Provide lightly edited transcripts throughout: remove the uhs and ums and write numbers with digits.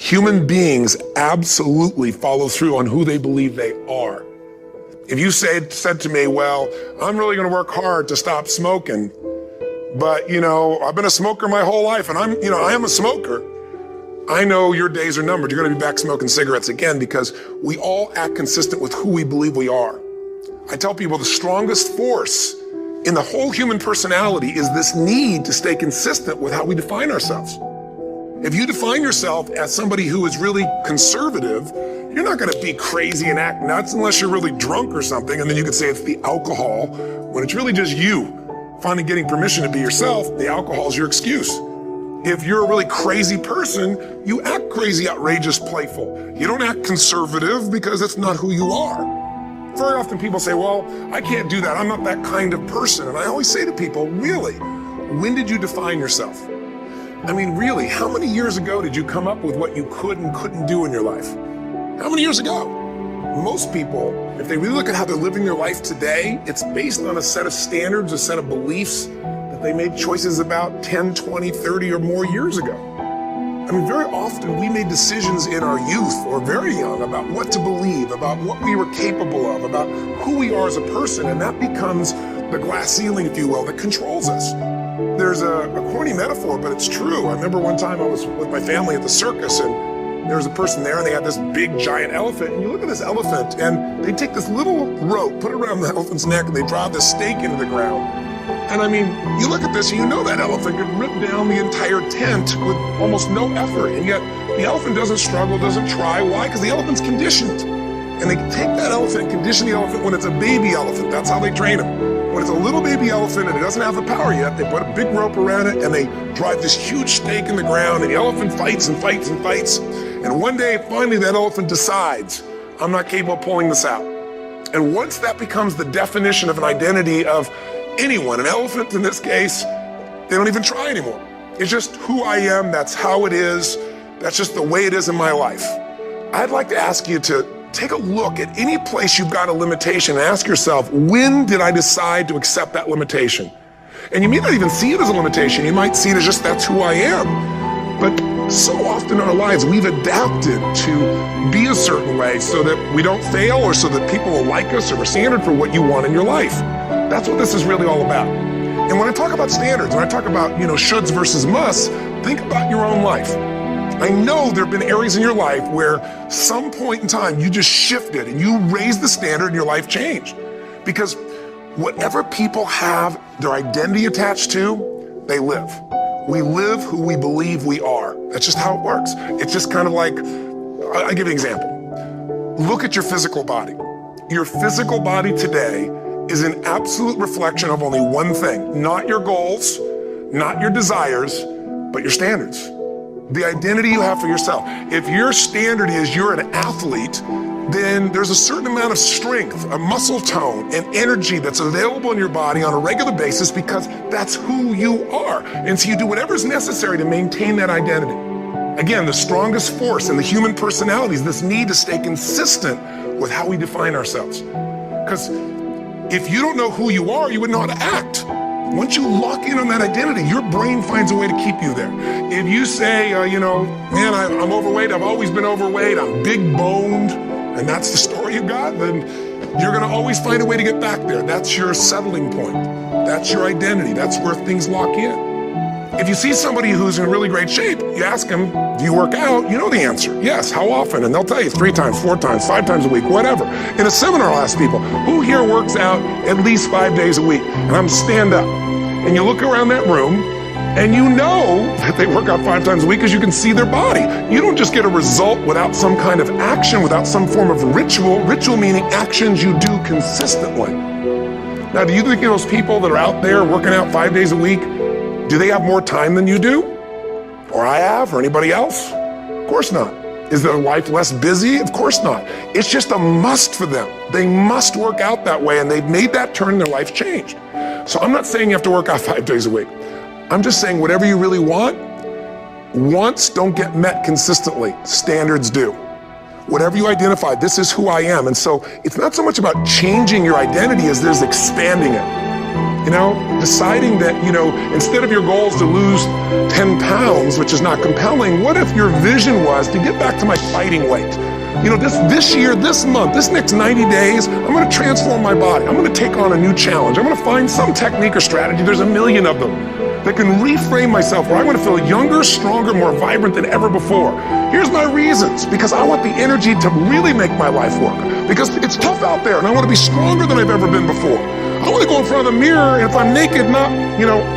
Human beings absolutely follow through on who they believe they are. If you said to me, well, I'm really gonna work hard to stop smoking, but I've been a smoker my whole life and I am a smoker. I know your days are numbered. You're gonna be back smoking cigarettes again because we all act consistent with who we believe we are. I tell people the strongest force in the whole human personality is this need to stay consistent with how we define ourselves. If you define yourself as somebody who is really conservative, you're not gonna be crazy and act nuts unless you're really drunk or something, and then you could say it's the alcohol, when it's really just you finally getting permission to be yourself. The alcohol is your excuse. If you're a really crazy person, you act crazy, outrageous, playful. You don't act conservative because it's not who you are. Very often people say, well, I can't do that. I'm not that kind of person. And I always say to people, really, when did you define yourself? I mean, really, how many years ago did you come up with what you could and couldn't do in your life? How many years ago? Most people, if they really look at how they're living their life today, it's based on a set of standards, a set of beliefs that they made choices about 10, 20, 30 or more years ago. I mean, very often we made decisions in our youth or very young about what to believe, about what we were capable of, about who we are as a person, and that becomes the glass ceiling, if you will, that controls us. There's a corny metaphor, but it's true. I remember one time I was with my family at the circus and there was a person there and they had this big giant elephant, and you look at this elephant and they take this little rope, put it around the elephant's neck, and they drive this stake into the ground. And I mean, you look at this and you know that elephant could rip down the entire tent with almost no effort, and yet the elephant doesn't struggle, doesn't try. Why? Because the elephant's conditioned. And they take that elephant, condition the elephant when it's a baby elephant. That's how they train him. When it's a little baby elephant and it doesn't have the power yet, they put a big rope around it and they drive this huge stake in the ground, and the elephant fights and fights and fights. And one day, finally, that elephant decides, I'm not capable of pulling this out. And once that becomes the definition of an identity of anyone, an elephant in this case, they don't even try anymore. It's just who I am, that's how it is, that's just the way it is in my life. I'd like to ask you to take a look at any place you've got a limitation and ask yourself, when did I decide to accept that limitation? And you may not even see it as a limitation, you might see it as just that's who I am. But so often in our lives, we've adapted to be a certain way so that we don't fail or so that people will like us or we're standard for what you want in your life. That's what this is really all about. And when I talk about standards, when I talk about, shoulds versus musts, think about your own life. I know there have been areas in your life where some point in time you just shifted and you raised the standard and your life changed. Because whatever people have their identity attached to, they live. We live who we believe we are. That's just how it works. It's just kind of like, I'll give you an example. Look at your physical body. Your physical body today is an absolute reflection of only one thing, not your goals, not your desires, but your standards. The identity you have for yourself. If your standard is you're an athlete, then there's a certain amount of strength, a muscle tone, and energy that's available in your body on a regular basis because that's who you are. And so you do whatever's necessary to maintain that identity. Again, the strongest force in the human personality is this need to stay consistent with how we define ourselves. Because if you don't know who you are, you wouldn't know how to act. Once you lock in on that identity, your brain finds a way to keep you there. If you say, man, I'm overweight, I've always been overweight, I'm big boned, and that's the story you got, then you're gonna always find a way to get back there. That's your settling point. That's your identity. That's where things lock in. If you see somebody who's in really great shape, you ask them, do you work out? You know the answer. Yes, how often? And they'll tell you 3 times, 4 times, 5 times a week, whatever. In a seminar, I'll ask people, who here works out at least 5 days a week? And I'm stand up. And you look around that room and you know that they work out 5 times a week because you can see their body. You don't just get a result without some kind of action, without some form of ritual. Ritual meaning actions you do consistently. Now, do you think those people that are out there working out 5 days a week, do they have more time than you do? Or I have, or anybody else? Of course not. Is their life less busy? Of course not. It's just a must for them. They must work out that way, and they've made that turn and their life changed. So I'm not saying you have to work out 5 days a week. I'm just saying whatever you really want, wants don't get met consistently. Standards do. Whatever you identify, this is who I am. And so it's not so much about changing your identity as there's expanding it. Deciding that, instead of your goals to lose 10 pounds, which is not compelling, what if your vision was to get back to my fighting weight? This year, this month, this next 90 days, I'm going to transform my body. I'm going to take on a new challenge. I'm going to find some technique or strategy. There's a million of them that can reframe myself where I'm going to feel younger, stronger, more vibrant than ever before. Here's my reasons. Because I want the energy to really make my life work. Because it's tough out there and I want to be stronger than I've ever been before. I want to go in front of the mirror and if I'm naked, not,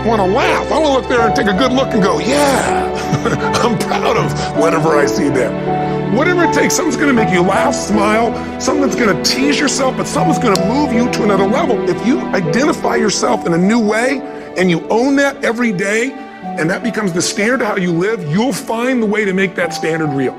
want to laugh. I want to look there and take a good look and go, yeah, I'm proud of whatever I see there. Whatever it takes, something's going to make you laugh, smile, something's going to tease yourself, but something's going to move you to another level. If you identify yourself in a new way and you own that every day, and that becomes the standard of how you live, you'll find the way to make that standard real.